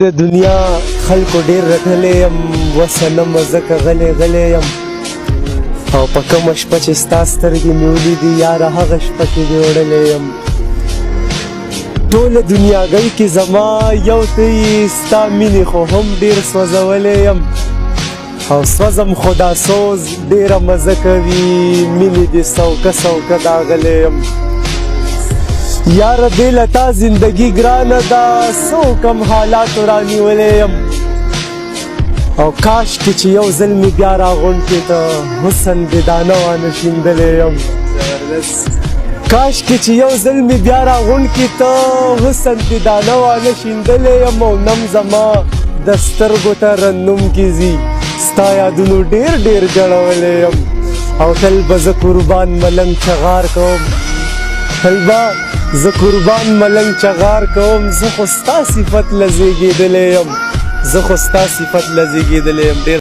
د دنیا خلکو ډېر رټلی یم وسنم ځکه غلی غلی یم او په کومه شپه چې ستا سترګې مې ولیدې یاره هغه شپه کې دې وړلی یم ټوله دنیاګۍ کې زما یو ته یې ستا مینې خو هم ډېر سوځولی یم او سوځم خو دا سوز ډېره مزه کوي مینې دې سوکه سوکه داغلی یم یاره بې له تا زندګي ګرانه ده څه کم حالاتو رانیولی یم او کاش کې چې یو ځل مې بیا راغونډ کې ته حسن دې دانه وانه شیندلی یم کاش کې چې یو ځل مې بیا راغونډ کې ته حسن دې دانه وانه شیندلی یم او نم زما د سترګو ته رنم کې ځي ستا یادونو ډېر ډېر جړولی یم او تل به زه قربان ملنګ چغار کوم تل به زه قربان ملنګ چغار کوم زه خو ستا صفت له زیږېدلی یم زه خو ستا صفت له زیږېدلی یم ډېر